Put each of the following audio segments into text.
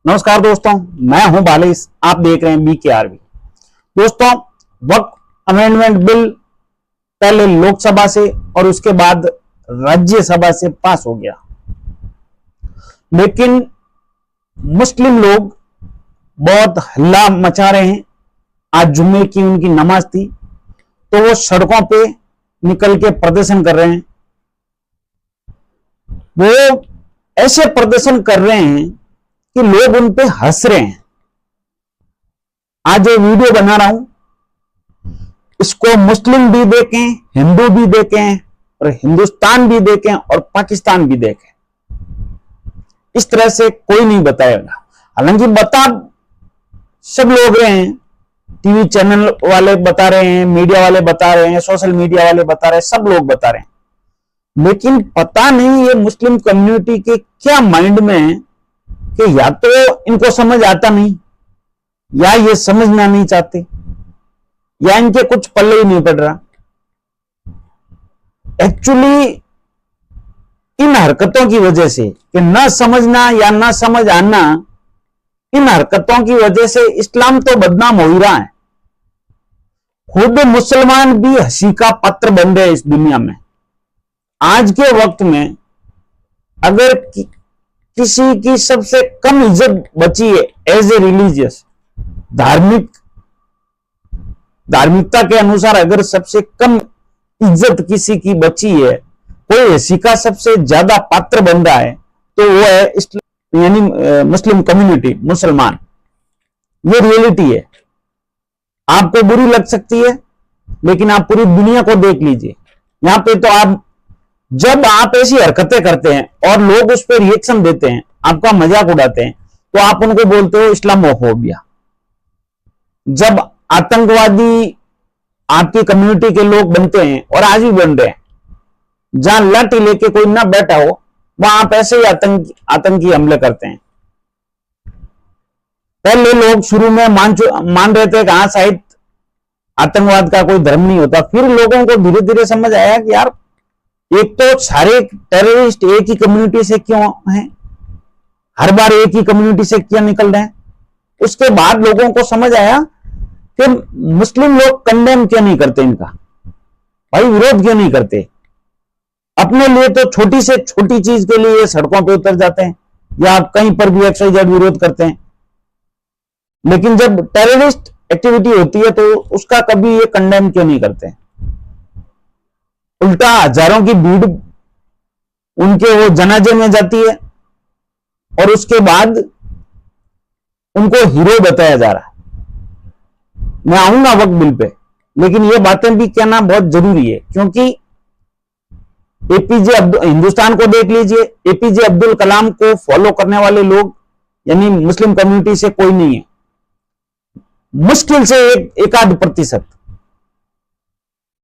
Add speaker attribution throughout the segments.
Speaker 1: नमस्कार दोस्तों, मैं हूं बालिश। आप देख रहे हैं BKRV। दोस्तों, वक्फ अमेंडमेंट बिल पहले लोकसभा से और उसके बाद राज्यसभा से पास हो गया, लेकिन मुस्लिम लोग बहुत हल्ला मचा रहे हैं। आज जुम्मे की उनकी नमाज थी तो वो सड़कों पे निकल के प्रदर्शन कर रहे हैं। वो ऐसे प्रदर्शन कर रहे हैं कि लोग उन पे हंस रहे हैं। आज ये वीडियो बना रहा हूं, इसको मुस्लिम भी देखें, हिंदू भी देखें और हिंदुस्तान भी देखें और पाकिस्तान भी देखें। इस तरह से कोई नहीं बताएगा। हालांकि बता सब लोग रहे हैं, टीवी चैनल वाले बता रहे हैं, मीडिया वाले बता रहे हैं, सोशल मीडिया वाले बता रहे हैं, सब लोग बता रहे हैं। लेकिन पता नहीं ये मुस्लिम कम्युनिटी के क्या माइंड में है कि या तो इनको समझ आता नहीं, या ये समझना नहीं चाहते, या इनके कुछ पल्ले ही नहीं पड़ रहा। एक्चुअली इन हरकतों की वजह से कि न समझना या न समझ आना, इन हरकतों की वजह से इस्लाम तो बदनाम हो ही रहा है। खुद मुसलमान भी हंसी का पात्र बन रहे इस दुनिया में। आज के वक्त में अगर किसी की सबसे कम इज्जत बची है एज ए रिलीजियस, धार्मिकता के अनुसार अगर सबसे कम इज्जत किसी की बची है, कोई हंसी का सबसे ज्यादा पात्र बन रहा है, तो वो है यानी मुस्लिम कम्युनिटी, मुसलमान। ये रियलिटी है। आपको बुरी लग सकती है, लेकिन आप पूरी दुनिया को देख लीजिए। यहां पे तो आप जब आप ऐसी हरकतें करते हैं और लोग उस पर रिएक्शन देते हैं, आपका मजाक उड़ाते हैं, तो आप उनको बोलते हो इस्लामोफोबिया। जब आतंकवादी आपकी कम्युनिटी के लोग बनते हैं और आज भी बन रहे हैं, जहां लाठी लेके कोई ना बैठा हो वहां आप ऐसे ही आतंकी हमले करते हैं। पहले लोग शुरू में मान रहे थे कि हाँ शायद आतंकवाद का कोई धर्म नहीं होता। फिर लोगों को धीरे धीरे समझ आया कि यार एक तो सारे टेररिस्ट एक ही कम्युनिटी से क्यों हैं, हर बार एक ही कम्युनिटी से क्यों निकल रहे हैं। उसके बाद लोगों को समझ आया कि मुस्लिम लोग कंडेम क्यों नहीं करते, इनका भाई विरोध क्यों नहीं करते। अपने लिए तो छोटी से छोटी चीज के लिए सड़कों पे उतर जाते हैं या कहीं पर भी XYZ विरोध करते हैं, लेकिन जब टेररिस्ट एक्टिविटी होती है तो उसका कभी ये कंडेम क्यों नहीं करते। उल्टा हजारों की भीड़ उनके वो जनाजे में जाती है और उसके बाद उनको हीरो बताया जा रहा है। मैं आऊंगा वक्त बिल पे, लेकिन ये बातें भी कहना बहुत जरूरी है, क्योंकि हिंदुस्तान को देख लीजिए, APJ अब्दुल कलाम को फॉलो करने वाले लोग यानी मुस्लिम कम्युनिटी से कोई नहीं है। मुश्किल से एक आध प्रतिशत,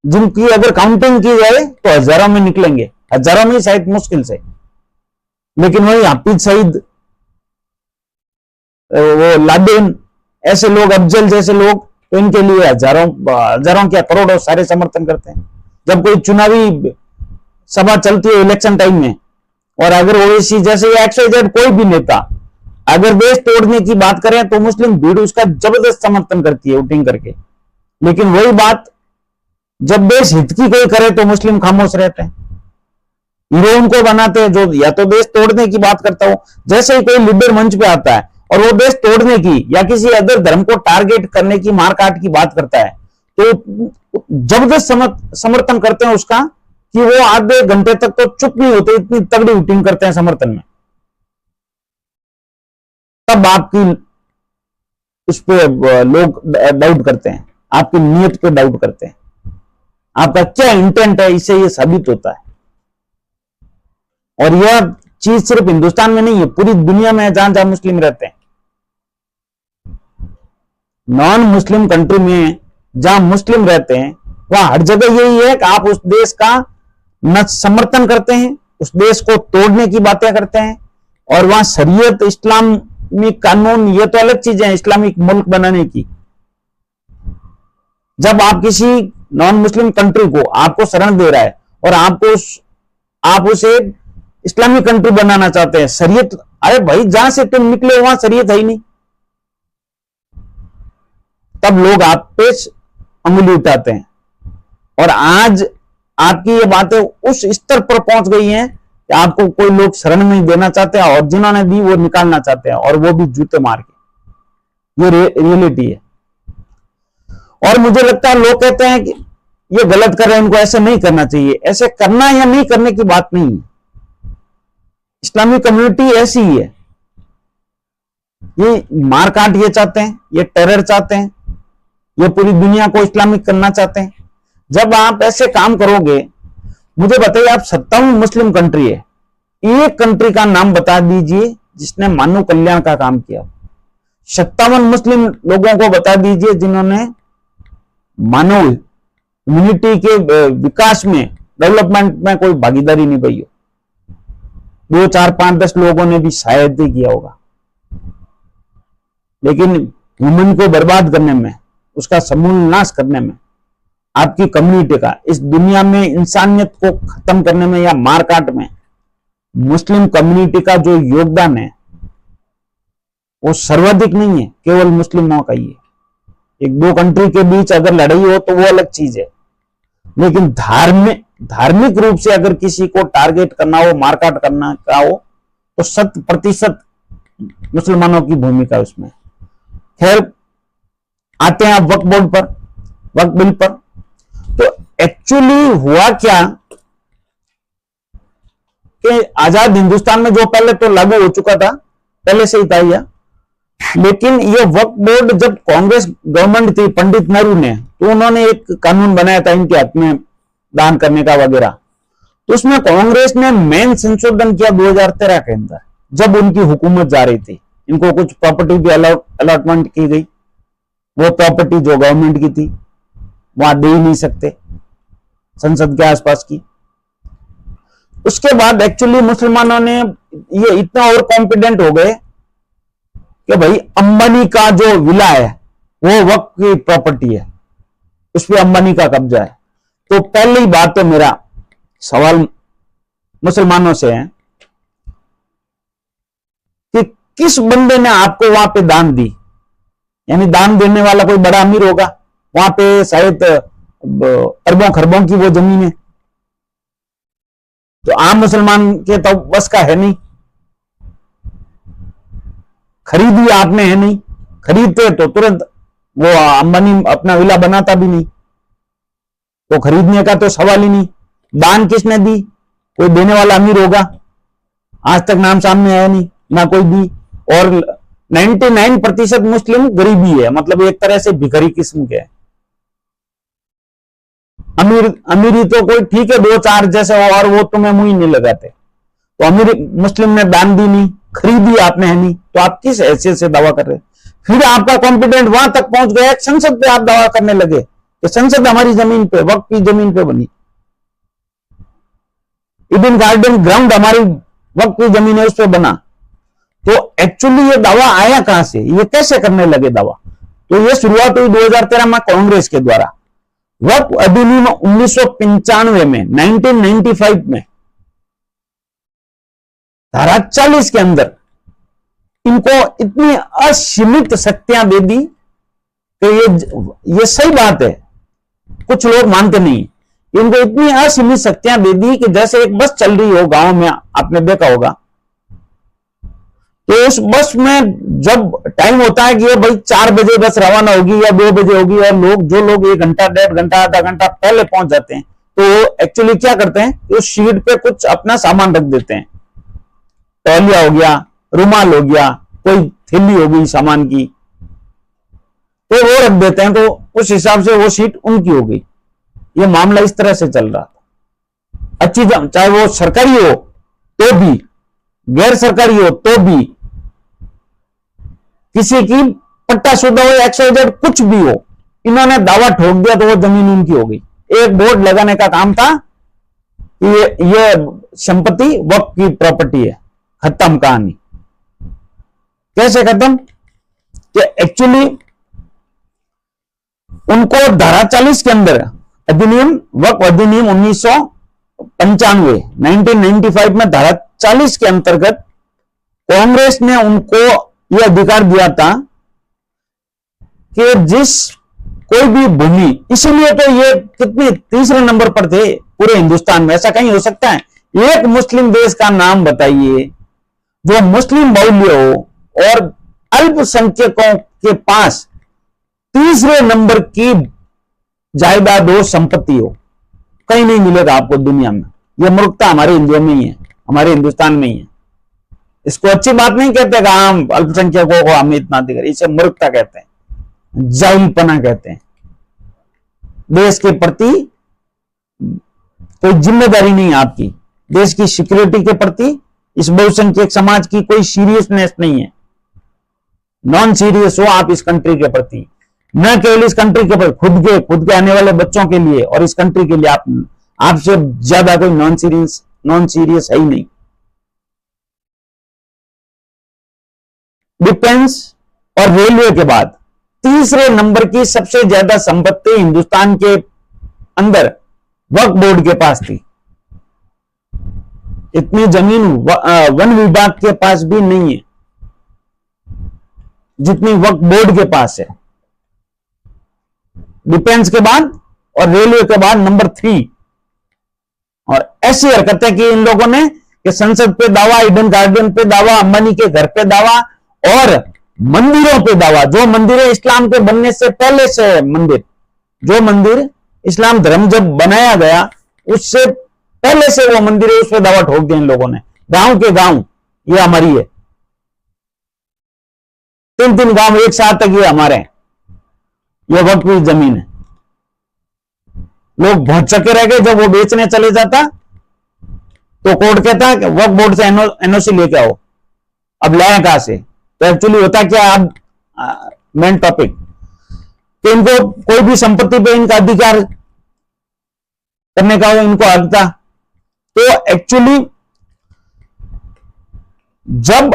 Speaker 1: जिनकी अगर काउंटिंग की जाए तो हजारों में निकलेंगे, हजारों में शायद मुश्किल से। लेकिन वही हाफिज सईद, वो लादेन, ऐसे लोग, अफजल जैसे लोग, तो इनके लिए हजारों क्या करोड़ों सारे समर्थन करते हैं। जब कोई चुनावी सभा चलती है इलेक्शन टाइम में, और अगर ओवैसी जैसे XYZ कोई भी नेता अगर देश तोड़ने की बात करें तो मुस्लिम भीड़ उसका जबरदस्त समर्थन करती है वोटिंग करके। लेकिन वही बात जब देश हित की कोई करे तो मुस्लिम खामोश रहते हैं, हीरो उनको बनाते हैं जो या तो देश तोड़ने की बात करता हो। जैसे ही कोई लीडर मंच पे आता है और वो देश तोड़ने की या किसी अदर धर्म को टारगेट करने की, मारकाट की बात करता है, तो जबरदस्त समर्थन करते हैं उसका कि वो आधे घंटे तक तो चुप नहीं होते, इतनी तगड़ी वोटिंग करते हैं समर्थन में। तब आपकी उस पर लोग डाउट करते हैं, आपकी नीयत पे डाउट करते हैं, आपका क्या इंटेंट है, इससे ये साबित होता है। और यह चीज सिर्फ हिंदुस्तान में नहीं है, पूरी दुनिया में है जहां जहां मुस्लिम रहते हैं। नॉन मुस्लिम कंट्री में जहां मुस्लिम रहते हैं वहां हर जगह यही है कि आप उस देश का न समर्थन करते हैं, उस देश को तोड़ने की बातें करते हैं। और वहां शरीयत, इस्लामिक कानून, ये तो अलग चीजें हैं इस्लामिक मुल्क बनाने की। जब आप किसी नॉन मुस्लिम कंट्री को आपको शरण दे रहा है और आप उसे इस्लामिक कंट्री बनाना चाहते हैं, शरीयत। अरे भाई, जहां से तुम निकले वहां शरीयत है ही नहीं, तब लोग आप पे अंगुली उठाते हैं। और आज आपकी ये बातें उस स्तर पर पहुंच गई हैं कि आपको कोई लोग शरण नहीं देना चाहते हैं, और जिन्होंने दी वो निकालना चाहते हैं, और वो भी जूते मार के। ये रियलिटी है। और मुझे लगता है लोग कहते हैं कि ये गलत कर रहे हैं, इनको ऐसे नहीं करना चाहिए। ऐसे करना या नहीं करने की बात नहीं है। इस्लामिक कम्युनिटी ऐसी ही है, ये मारकाट ये चाहते हैं, ये टेरर चाहते हैं, ये पूरी दुनिया को इस्लामिक करना चाहते हैं। जब आप ऐसे काम करोगे, मुझे बताइए, आप 57 मुस्लिम कंट्री है, एक कंट्री का नाम बता दीजिए जिसने मानव कल्याण का काम किया। 57 मुस्लिम लोगों को बता दीजिए जिन्होंने मानव ह्यूमैनिटी के विकास में, डेवलपमेंट में कोई भागीदारी निभाई हो। 2, 4, 5, 10 लोगों ने भी शायद ही किया होगा, लेकिन ह्यूमन को बर्बाद करने में, उसका समूल नाश करने में, आपकी कम्युनिटी का, इस दुनिया में इंसानियत को खत्म करने में या मारकाट में मुस्लिम कम्युनिटी का जो योगदान है वो सर्वाधिक नहीं है, केवल मुस्लिमों का ही है। 1-2 कंट्री के बीच अगर लड़ाई हो तो वो अलग चीज है, लेकिन धार्मिक रूप से अगर किसी को टारगेट करना हो, मारकाट करना का हो, तो 100% मुसलमानों की भूमिका है उसमें। खैर, आते हैं आप वक्फ बोर्ड पर, वक्फ बिल पर। तो एक्चुअली हुआ क्या कि आजाद हिंदुस्तान में जो पहले तो लागू हो चुका था, पहले से ही था यह, लेकिन ये वक्फ बोर्ड जब कांग्रेस गवर्नमेंट थी पंडित नेहरू ने, तो उन्होंने एक कानून बनाया था इनके हक में दान करने का वगैरह। तो उसमें कांग्रेस ने मेन संशोधन किया 2013 के अंदर, जब उनकी हुकूमत जा रही थी। इनको कुछ प्रॉपर्टी भी अलॉटमेंट की गई, वो प्रॉपर्टी जो गवर्नमेंट की थी वहां दे ही नहीं सकते, संसद के आसपास की। उसके बाद एक्चुअली मुसलमानों ने ये इतना और कॉन्फिडेंट हो गए कि भाई अंबानी का जो विला है वो वक्फ की प्रॉपर्टी है, उस पर अंबानी का कब्जा है। तो पहली बात तो मेरा सवाल मुसलमानों से है कि किस बंदे ने आपको वहां पे दान दी? यानी दान देने वाला कोई बड़ा अमीर होगा, वहां पे शायद अरबों खरबों की वो जमीन है, तो आम मुसलमान के तो बस का है नहीं। खरीदी आपने है नहीं, खरीदते तो तुरंत वो अंबानी अपना विला बनाता भी नहीं, तो खरीदने का तो सवाल ही नहीं। दान किसने दी? कोई देने वाला अमीर होगा, आज तक नाम सामने आया नहीं, ना कोई दी। और 99% मुस्लिम गरीबी है, मतलब एक तरह से भिखारी किस्म के। अमीरी तो कोई ठीक है 2-4 जैसे हो, और वो तुम्हें मुंह ही नहीं लगाते। तो अमीर मुस्लिम ने दान दी नहीं, खरीदी आपने है नहीं, तो आप किस हैसियत से दावा कर रहे हैं? फिर आपका कॉन्फिडेंट वहां तक पहुंच गया, संसद पे आप दावा करने लगे कि संसद हमारी जमीन पे, वक्फ की जमीन पे बनी, ईडन गार्डन ग्राउंड हमारी वक्फ की जमीन है, उस पर बना। तो एक्चुअली ये दावा आया कहां से? ये कैसे करने लगे दावा? तो ये शुरुआत हुई 2013 में कांग्रेस के द्वारा। वक्फ अधिनियम 1995 में, 1995 में धारा 40 के अंदर इनको इतनी असीमित शक्तियां दे दी कि ये सही बात है, कुछ लोग मानते नहीं। इनको इतनी असीमित शक्तियां दे दी कि जैसे एक बस चल रही हो गांव में, आपने देखा होगा, तो उस बस में जब टाइम होता है कि ये भाई 4 बजे बस रवाना होगी या 2 बजे होगी, और जो लोग 1 घंटा, 1.5 घंटा, आधा घंटा पहले पहुंच जाते हैं, तो एक्चुअली क्या करते हैं, उस शीट पे कुछ अपना सामान रख देते हैं। तौलिया हो गया, रुमाल हो गया, कोई थैली हो गई सामान की, तो वो रख देते हैं, तो उस हिसाब से वो सीट उनकी हो गई। ये मामला इस तरह से चल रहा था। अच्छी, चाहे वो सरकारी हो तो भी, गैर सरकारी हो तो भी, किसी की पट्टाशुदा हो, XYZ कुछ भी हो, इन्होंने दावा ठोक दिया तो वो जमीन उनकी हो गई। एक बोर्ड लगाने का काम था, ये संपत्ति वक्फ की प्रॉपर्टी है, खत्म कहानी। कैसे खत्म? कि एक्चुअली उनको धारा 40 के अंदर अधिनियम, वक्फ अधिनियम 95 1995 में धारा 40 के अंतर्गत कांग्रेस ने उनको यह अधिकार दिया था कि जिस कोई भी भूमि, इसीलिए तो ये कितने तीसरे नंबर पर थे पूरे हिंदुस्तान में। ऐसा कहीं हो सकता है? एक मुस्लिम देश का नाम बताइए जो मुस्लिम बाहुल्य हो और अल्पसंख्यकों के पास तीसरे नंबर की जायदाद हो, संपत्ति हो। कहीं नहीं मिलेगा आपको दुनिया में। यह मूर्खता हमारे हिंदुओं में ही है, हमारे हिंदुस्तान में ही है। इसको अच्छी बात नहीं कहते कि हम अल्पसंख्यकों को हमें इतना अधिकार, इसे मूर्खता कहते हैं, जाहिलपना कहते हैं। देश के प्रति कोई जिम्मेदारी नहीं आपकी, देश की सिक्योरिटी के प्रति इस बहुसंख्यक समाज की कोई सीरियसनेस नहीं है। नॉन सीरियस हो आप इस कंट्री के प्रति, न केवल इस कंट्री के प्रति, खुद के आने वाले बच्चों के लिए और इस कंट्री के लिए आपसे ज्यादा कोई नॉन सीरियस है ही नहीं। डिफेंस और रेलवे के बाद तीसरे नंबर की सबसे ज्यादा संपत्ति हिंदुस्तान के अंदर वक्फ बोर्ड के पास थी। इतनी जमीन वन विभाग के पास भी नहीं है जितनी वक्फ बोर्ड के पास है। डिफेंस के बाद और रेलवे के बाद नंबर 3। और ऐसी हरकतें की इन लोगों ने कि संसद पे दावा, ईडन गार्डन पे दावा, अंबानी के घर पे दावा और मंदिरों पे दावा। जो मंदिरें इस्लाम के बनने से पहले से मंदिर, जो मंदिर इस्लाम धर्म जब बनाया गया उससे पहले से वो मंदिर है, उस पर दावा ठोक दिया इन लोगों ने। गांव के गांव ये हमारी है, 3 गांव एक साथ तक ये हमारे हैं, ये वक्फ की जमीन है। लोग बहुत चक्के रह गए जब वो बेचने चले जाता तो कोर्ट कहता कि वक्फ बोर्ड से एनओसी लेके आओ। अब लाए कहां से? तो एक्चुअली होता क्या, अब मेन टॉपिक कि इनको कोई भी संपत्ति पे इनका अधिकार करने का इनको हक था। तो एक्चुअली जब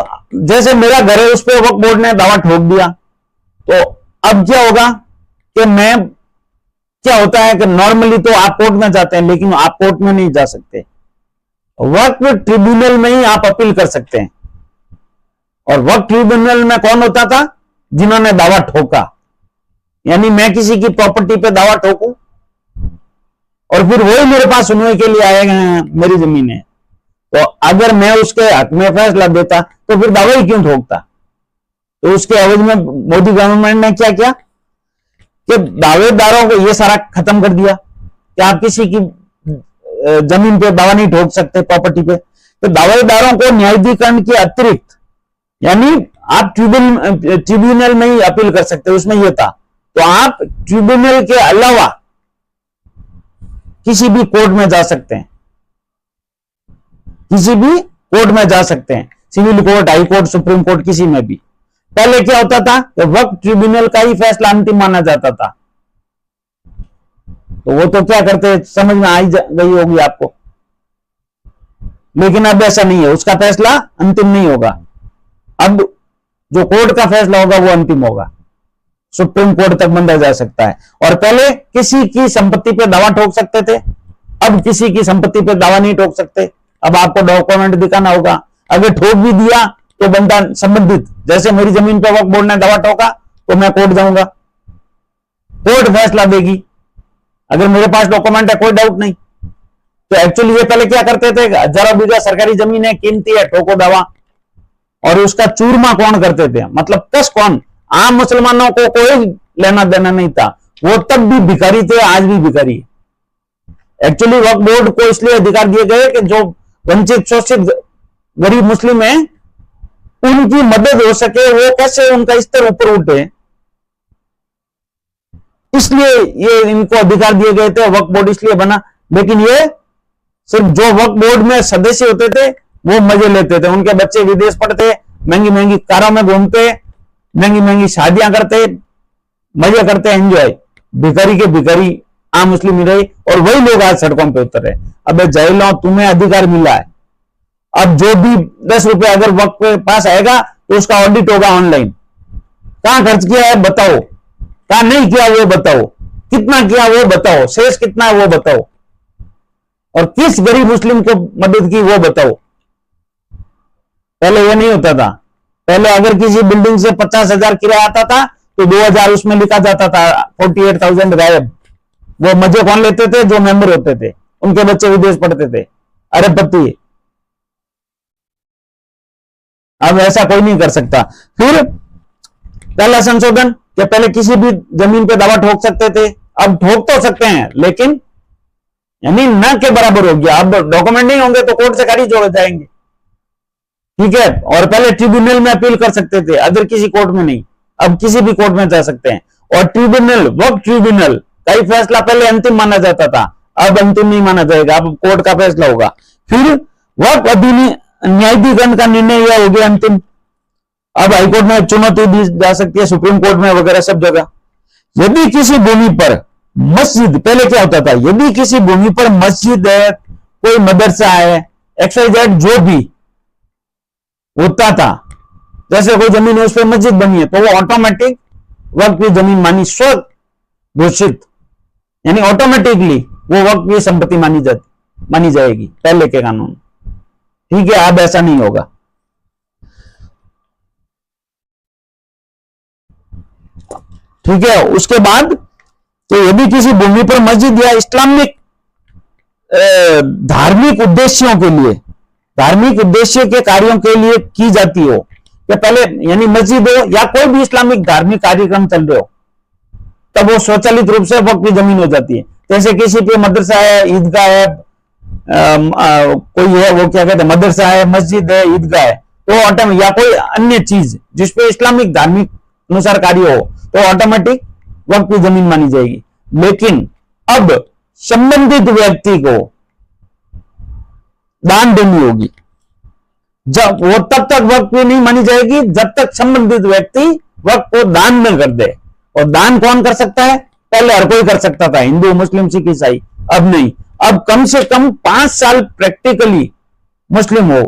Speaker 1: जैसे मेरा घर है उस पर वक्फ बोर्ड ने दावा ठोक दिया तो अब क्या होगा कि क्या होता है कि नॉर्मली तो आप कोर्ट में जाते हैं, लेकिन आप कोर्ट में नहीं जा सकते, वक्फ ट्रिब्यूनल में ही आप अपील कर सकते हैं। और वक्फ ट्रिब्यूनल में कौन होता था? जिन्होंने दावा ठोका। यानी मैं किसी की प्रॉपर्टी पे दावा ठोकूं और फिर वही मेरे पास सुनने के लिए आएगा मेरी जमीन है, तो अगर मैं उसके हक में फैसला देता तो फिर दावा ही क्यों ठोकता? तो उसके एवज में मोदी गवर्नमेंट ने क्या किया कि दावेदारों को ये सारा खत्म कर दिया कि आप किसी की जमीन पे दावा नहीं ठोक सकते, प्रॉपर्टी पे। तो दावेदारों को न्यायाधिकरण के अतिरिक्त यानी आप ट्रिब्यूनल में ही अपील कर सकते, उसमें यह था। तो आप ट्रिब्यूनल के अलावा किसी भी कोर्ट में जा सकते हैं, किसी भी कोर्ट में जा सकते हैं, civil court, high court, supreme court, किसी में भी। पहले क्या होता था कि वक्फ ट्रिब्यूनल का ही फैसला अंतिम माना जाता था। तो वो तो क्या करते समझ में आई गई होगी आपको, लेकिन अब ऐसा नहीं है, उसका फैसला अंतिम नहीं होगा। अब जो कोर्ट का फैसला होगा वो अंतिम होगा, सुप्रीम कोर्ट तक बंदा जा सकता है। और पहले किसी की संपत्ति पे दावा ठोक सकते थे, अब किसी की संपत्ति पे दावा नहीं ठोक सकते। अब आपको डॉक्यूमेंट दिखाना होगा। अगर ठोक भी दिया तो बंदा संबंधित, जैसे मेरी जमीन पर वक्फ बोर्ड ने दावा ठोका तो मैं कोर्ट जाऊंगा, कोर्ट फैसला देगी। अगर मेरे पास डॉक्यूमेंट है कोई डाउट नहीं। तो एक्चुअली ये पहले क्या करते थे, हजारों बीघा सरकारी जमीन है, कीमती है, ठोको दावा। और उसका चूरमा कौन करते थे, मतलब कस कौन? आम मुसलमानों को कोई लेना देना नहीं था, वो तब भी भिखारी थे, आज भी भिखारी। एक्चुअली वक्फ बोर्ड को इसलिए अधिकार दिए गए कि जो वंचित शोषित गरीब मुस्लिम है उनकी मदद हो सके, वो कैसे उनका स्तर ऊपर उठे, इसलिए ये इनको अधिकार दिए गए थे। वक्फ बोर्ड इसलिए बना। लेकिन ये सिर्फ जो वक्फ बोर्ड में सदस्य होते थे वो मजे लेते थे, उनके बच्चे विदेश पढ़ते, महंगी महंगी कारों में घूमते, महंगी महंगी शादियां करते, मजे करते, एंजॉय। भिखारी के भिखारी आम मुस्लिम रहे और वही लोग आज सड़कों पे उतर रहे। अबे जैलों, तुम्हें अधिकार मिला है, अब जो भी 10 रुपए अगर वक्त के पास आएगा तो उसका ऑडिट होगा ऑनलाइन। कहां खर्च किया है बताओ, कहां नहीं किया वो बताओ, कितना किया वो बताओ, शेष कितना है वो बताओ। और किस गरीब मुस्लिम को मदद की वो बताओ। पहले ये नहीं होता था। पहले अगर किसी बिल्डिंग से 50,000 किराया आता था तो 2,000 उसमें लिखा जाता था, 48,000 गायब। वो मजे कौन लेते थे? जो मेंबर होते थे, उनके बच्चे विदेश पढ़ते थे, अरबपति। अब ऐसा कोई नहीं कर सकता। फिर पहला संशोधन कि पहले किसी भी जमीन पे दावा ठोक सकते थे, अब ठोक तो सकते हैं लेकिन यानी न के बराबर हो गया। अब डॉक्यूमेंट नहीं होंगे तो कोर्ट से खारिज हो जाएंगे, ठीक है। और पहले ट्रिब्यूनल में अपील कर सकते थे, अदर किसी कोर्ट में नहीं, अब किसी भी कोर्ट में जा सकते हैं। और ट्रिब्यूनल, वक्त ट्रिब्यूनल का ही फैसला पहले अंतिम माना जाता था, अब अंतिम नहीं माना जाएगा, अब कोर्ट का फैसला होगा। फिर वक्त न्यायाधिकरण का निर्णय यह हो गया अंतिम। अब हाईकोर्ट में चुनौती दी जा सकती है, सुप्रीम कोर्ट में वगैरह सब जगह। यदि किसी भूमि पर मस्जिद, पहले क्या होता था, यदि किसी भूमि पर मस्जिद है, कोई मदरसा है, XYZ जो भी होता था, जैसे कोई जमीन है उस पर मस्जिद बनी है, तो वो ऑटोमेटिक वक्त की जमीन मानी, स्व घोषित, यानी ऑटोमेटिकली वो वक्त की संपत्ति मानी जाएगी पहले के कानून, ठीक है। अब ऐसा नहीं होगा। ठीक है। उसके बाद तो यदि किसी भूमि पर मस्जिद या इस्लामिक धार्मिक उद्देश्यों के लिए, धार्मिक उद्देश्य के कार्यों के लिए की जाती हो, या पहले यानी मस्जिद हो या कोई भी इस्लामिक धार्मिक कार्यक्रम चल रहे हो, तब वो स्वचालित रूप से वक्त की जमीन हो जाती है। जैसे किसी पे मदरसा है, ईदगाह है, कोई है वो क्या कहते हैं, मदरसा है, मस्जिद है, ईदगाह है, तो ऑटोमेटिक, या कोई अन्य चीज जिसपे इस्लामिक धार्मिक अनुसार कार्य हो, तो ऑटोमेटिक वक्त की जमीन मानी जाएगी। लेकिन अब संबंधित व्यक्ति को दान देनी होगी, जब वो तब तक वक्त की नहीं मानी जाएगी जब तक संबंधित व्यक्ति वक्त को दान न कर दे। और दान कौन कर सकता है? पहले हर कोई कर सकता था, हिंदू, मुस्लिम, सिख, ईसाई, अब नहीं। अब कम से कम 5 साल प्रैक्टिकली मुस्लिम हो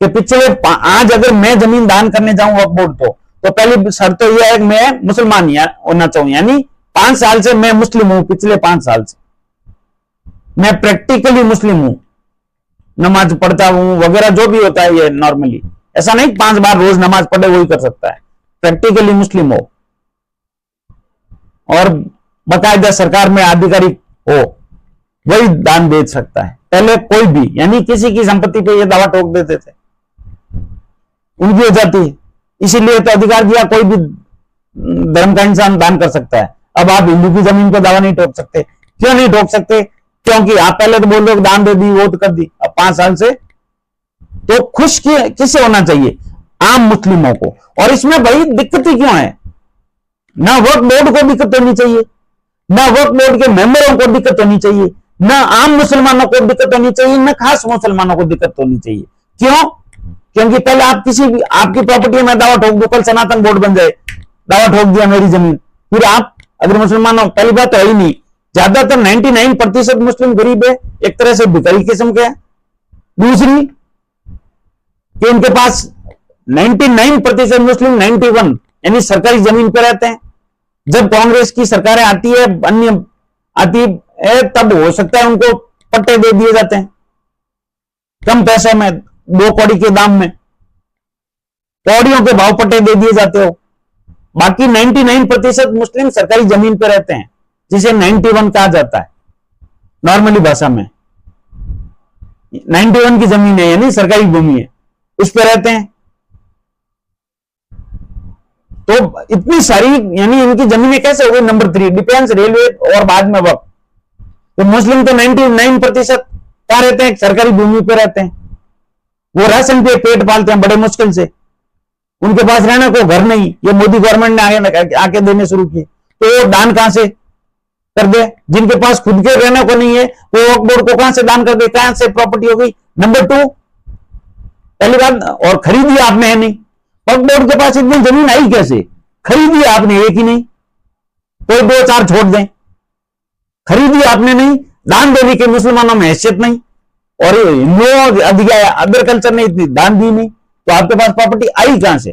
Speaker 1: कि पिछले आज अगर मैं जमीन दान करने जाऊं वक्फ बोर्ड तो पहली शर्त तो यह है कि मैं मुसलमान होना चाहूं, यानी 5 साल से मैं मुस्लिम हूं, पिछले 5 साल से मैं प्रैक्टिकली मुस्लिम हूं, नमाज पढ़ता हूं वगैरह जो भी होता है ये नॉर्मली, ऐसा नहीं 5 बार रोज नमाज पढ़े वही कर सकता है, प्रैक्टिकली मुस्लिम हो और बाकायदा सरकार में आधिकारिक हो, वही दान दे सकता है। पहले कोई भी, यानी किसी की संपत्ति पे ये दावा ठोक देते थे, उनकी हो जाती है, इसीलिए तो अधिकार दिया कोई भी धर्म का इंसान दान कर सकता है। अब आप हिंदू की जमीन पर दावा नहीं ठोक सकते। क्यों नहीं ठोक सकते? क्योंकि आप पहले तो बोल रहे हो दान दे दी, वो तो कर दी, अब 5 साल से तो खुश किससे होना चाहिए? आम मुस्लिमों को। और इसमें भाई दिक्कत ही क्यों है? ना वक्फ बोर्ड को दिक्कत होनी चाहिए, ना वक्फ बोर्ड के मेंबरों को दिक्कत होनी चाहिए, ना आम मुसलमानों को दिक्कत होनी चाहिए, ना खास मुसलमानों को दिक्कत होनी चाहिए। क्यों? क्योंकि पहले आप किसी भी आपकी प्रॉपर्टी में दावा ठोक दो, कल सनातन बोर्ड बन जाए, दावा ठोक दिया मेरी जमीन, फिर आप अगर मुसलमानों, पहली बात तो है ही नहीं, ज्यादातर 99% मुस्लिम गरीब है, एक तरह से भिखारी किस्म के हैं। दूसरी कि उनके पास 99% मुस्लिम 91 यानी सरकारी जमीन पे रहते हैं। जब कांग्रेस की सरकारें आती है, अन्य आती है, तब हो सकता है उनको पट्टे दे दिए जाते हैं कम पैसे में, 2 कौड़ी के दाम में, कौड़ियों के भाव पट्टे दे दिए जाते हो। बाकी 99% मुस्लिम सरकारी जमीन पे रहते हैं, जिसे 91 कहा जाता है नॉर्मली भाषा में। 91 की जमीन है यानी सरकारी भूमि है, उस पे रहते हैं। तो इतनी सारी यानी इनकी जमीनें कैसे हो गई नंबर 3? डिफेंस, रेलवे और बाद में वक्त। तो मुस्लिम तो 99% क्या रहते हैं? सरकारी भूमि पे रहते हैं। वो राशन पे पेट पालते हैं बड़े मुश्किल से, उनके पास रहने को घर नहीं। ये मोदी गवर्नमेंट ने आके देने शुरू किए, तो वो दान कहां से कर दे? जिनके पास खुद के रहने को नहीं है वो वक्फ बोर्ड को कहां से दान कर दे? कहां से प्रॉपर्टी हो गई? नंबर 2, पहली बात, और खरीदी आपने है नहीं, वक्फ बोर्ड के पास इतनी जमीन आई कैसे? खरीदी आपने एक ही नहीं, कोई 2-4 छोड़ दें, खरीदी आपने नहीं, दान देने के मुसलमानों में हैसियत नहीं, और हिंदुओं अदर कल्चर ने इतनी दान दी नहीं, तो आपके पास प्रॉपर्टी आई कहां से?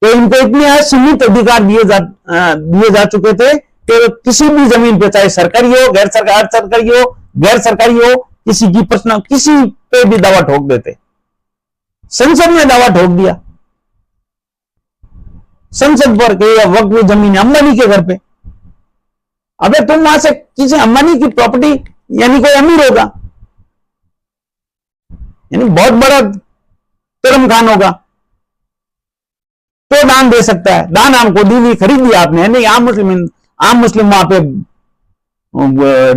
Speaker 1: तो इनको इतने असीमित अधिकार दिए जा चुके थे कि तो किसी भी जमीन पे, चाहे सरकारी हो, गैर सरकारी हो, गैर सरकारी हो, किसी की पर्सनल, किसी पे भी दावा ठोक देते। संसद ने दावा ठोक दिया संसद पर कि यह वक्फ जमीन है अंबानी के घर पे। अबे तुम वहां से किसी अंबानी की प्रॉपर्टी, यानी कोई अमीर होगा, यानी बहुत बड़ा करम खान होगा, तो दान दे सकता है। दान आपको दी हुई खरीद लिया आपने, नहीं आम मुस्लिम वहां पे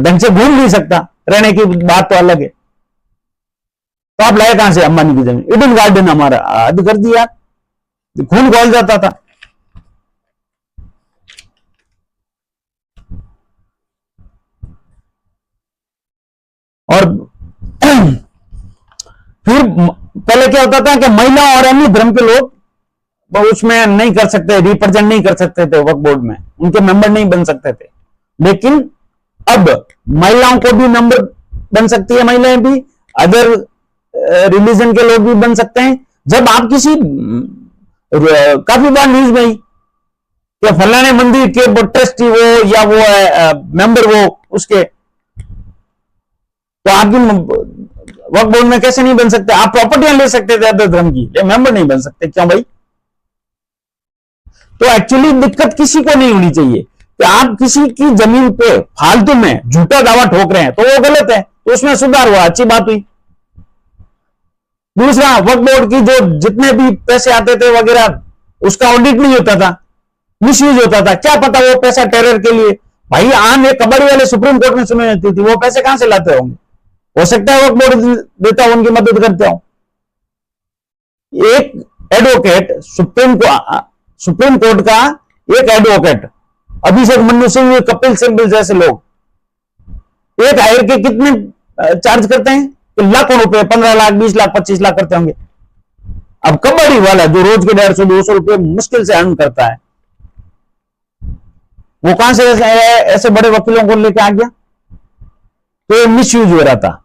Speaker 1: ढंग से घूम नहीं सकता, रहने की बात तो अलग है। तो आप लाए कहां से अंबानी की जमीन? ईडन गार्डन हमारा हद कर दिया, खून खोल जाता था। और फिर पहले क्या होता था कि महिला और अन्य धर्म के लोग वो उसमें नहीं कर सकते, रिप्रेजेंट नहीं कर सकते थे वक्फ बोर्ड में, उनके मेंबर नहीं बन सकते थे। लेकिन अब महिलाओं को भी मेंबर बन सकती है, महिलाएं भी, अदर रिलीजन के लोग भी बन सकते हैं। जब आप किसी काफी बार न्यूज में कि फलाने मंदिर के ट्रस्टी वो या वो मेंबर वो उसके, तो आपकी वक्फ बोर्ड में कैसे नहीं बन सकते? आप प्रॉपर्टियां ले सकते थे अदर धर्म की, मेंबर नहीं बन सकते, क्यों भाई? तो एक्चुअली दिक्कत किसी को नहीं होनी चाहिए कि आप किसी की जमीन पे फालतू में झूठा दावा ठोक रहे हैं, तो वो गलत है, तो उसमें सुधार हुआ, अच्छी बात हुई। दूसरा, वक्फ बोर्ड की जो जितने भी पैसे आते थे वगैरह, उसका ऑडिट नहीं होता था, मिसयूज होता था। क्या पता वो पैसा टेरर के लिए, भाई आम एक कबड्डी वाले सुप्रीम कोर्ट में सुने जाती थी, वो पैसे कहां से लाते होंगे? हो सकता है वक्फ बोर्ड देता हो, उनकी मदद करते हो। एक एडवोकेट सुप्रीम कोर्ट का एक एडवोकेट अभिषेक मनु सिंह, कपिल सिब्बल जैसे लोग एक हायर के कितने चार्ज करते हैं? तो लाखों रुपए, 15 लाख, 20 लाख, 25 लाख करते होंगे। अब कबड्डी वाला जो रोज के 150-200 रुपए मुश्किल से अर्न करता है, वो कहां से ऐसे बड़े वकीलों को लेके आ गया? तो ये मिसयूज हो रहा था।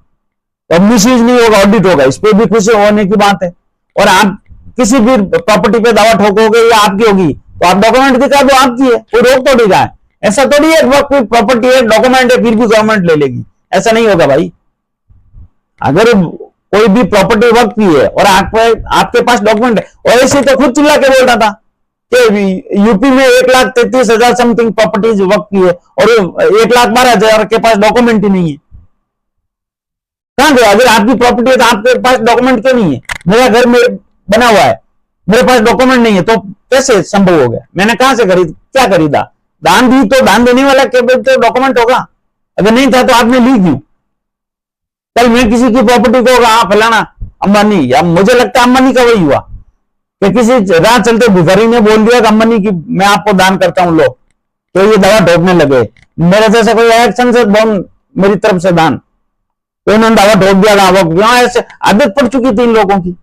Speaker 1: अब मिसयूज नहीं होगा, ऑडिट होगा, इस पर भी खुशी होने की बात है। और आप किसी भी प्रॉपर्टी पे दावा ठोकोगे या आपकी होगी, तो आप डॉक्यूमेंट दिखा दो, आपकी है, कोई रोक तो नहीं रहा है। ऐसा थोड़ी है वक्त प्रॉपर्टी है, डॉक्यूमेंट है, फिर भी गवर्नमेंट ले लेगी, ऐसा नहीं होगा भाई। अगर कोई भी प्रॉपर्टी वक्त की है और आपके पास डॉक्यूमेंट है, और ऐसे तो खुद चिल्ला के बोल रहा था कि यूपी में 1,33,000 समथिंग प्रॉपर्टीज वक्त की है और 1,12,000 के पास डॉक्यूमेंट ही नहीं है। कहां गया? अगर आपकी प्रॉपर्टी है तो आपके पास डॉक्यूमेंट क्यों नहीं है? मेरा घर में बना हुआ है, मेरे पास डॉक्यूमेंट नहीं है, तो कैसे संभव हो गया? मैंने कहां से क्या खरीदा? दान दी तो दान देने वाला के तो डॉक्यूमेंट होगा, अगर नहीं था तो आपने ली क्यों? कल मैं किसी की प्रॉपर्टी को होगा फलाना अंबानी, या मुझे लगता है अंबानी का वही हुआ कि किसी राह चलते भिखारी ने बोल दिया कि अंबानी की मैं आपको दान करता हूं, लो, तो ये दवा ठोकने लगे। मेरे जैसा कोई एक्शन से मेरी तरफ से दान, तो इन्होंने दावा ठोक दिया। ऐसे आदत पड़ चुकी थी इन लोगों की।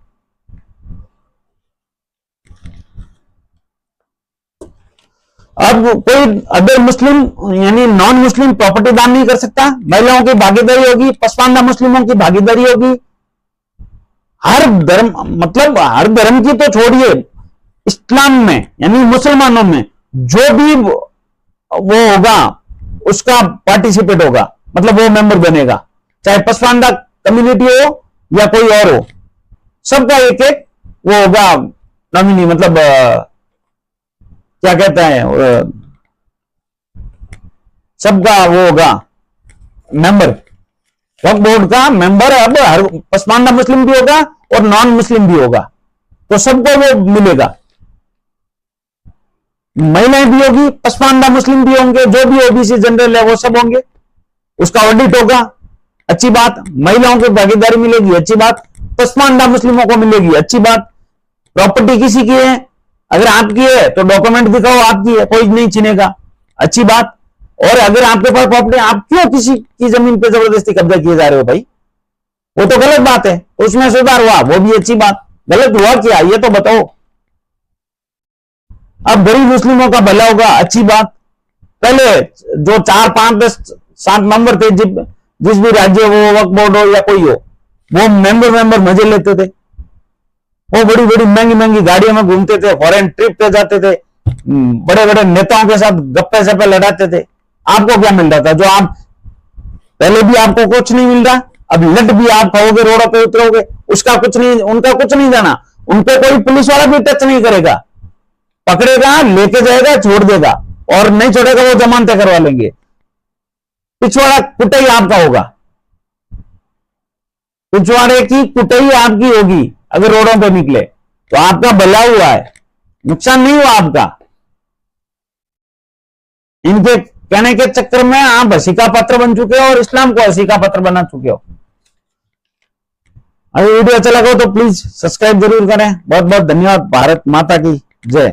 Speaker 1: अब कोई अदर मुस्लिम यानी नॉन मुस्लिम प्रॉपर्टी दान नहीं कर सकता। महिलाओं की भागीदारी होगी, पसमानदा मुस्लिमों की भागीदारी होगी। हर धर्म, मतलब हर धर्म की तो छोड़िए, इस्लाम में यानी मुसलमानों में जो भी वो होगा उसका पार्टिसिपेट होगा, मतलब वो मेंबर बनेगा, चाहे पसमानदा कम्युनिटी हो या कोई और हो, सबका एक एक वो होगा नॉमिनी, मतलब क्या कहते हैं, सबका वो होगा मेंबर, वक्फ बोर्ड का मेंबर। अब हर पसमानदा मुस्लिम भी होगा और नॉन मुस्लिम भी होगा, तो सबको वो मिलेगा। महिलाएं भी होगी, पसमानदा मुस्लिम भी होंगे, जो भी ओबीसी जनरल है वो सब होंगे, उसका ऑडिट होगा, अच्छी बात। महिलाओं की भागीदारी मिलेगी, अच्छी बात। पसमानदा मुस्लिमों को मिलेगी, अच्छी बात। प्रॉपर्टी किसी की है, अगर आपकी है तो डॉक्यूमेंट दिखाओ आपकी है, कोई नहीं छीनेगा, अच्छी बात। और अगर आपके पास प्रॉपर्टी, आप क्यों किसी की जमीन पे जबरदस्ती कब्जा किए जा रहे हो भाई? वो तो गलत बात है, उसमें सुधार हुआ, वो भी अच्छी बात। गलत हुआ क्या ये तो बताओ। अब गरीब मुस्लिमों का भला होगा, अच्छी बात। पहले जो 4, 5, 10, 7 मेंबर थे, जिस भी राज्य वो वक्फ बोर्ड हो या कोई हो, वो मेंबर मजे लेते थे, वो बड़ी बड़ी महंगी महंगी गाड़ियों में घूमते थे, फॉरेन ट्रिप पे जाते थे, बड़े बड़े नेताओं के साथ गप्पे सप्पे लड़ाते थे। आपको क्या मिल रहा था? जो आप पहले भी आपको कुछ नहीं मिल रहा, अब लट भी आप खाओगे, रोडों पे उतरोगे, उसका कुछ नहीं, उनका कुछ नहीं जाना, उनको कोई पुलिस वाला भी टच नहीं करेगा, पकड़ेगा, लेके जाएगा, छोड़ देगा, और नहीं छोड़ेगा वो जमानतें करवा लेंगे। पिछवाड़ा कुटाई आपका होगा, पिछवाड़े की कुटाई आपकी होगी अगर रोडों पे निकले, तो आपका भला हुआ है, नुकसान नहीं हुआ आपका। इनके कहने के चक्कर में आप हंसी का पात्र बन चुके हो और इस्लाम को हंसी का पात्र बना चुके हो। अगर वीडियो अच्छा लगा तो प्लीज सब्सक्राइब जरूर करें। बहुत बहुत धन्यवाद। भारत माता की जय।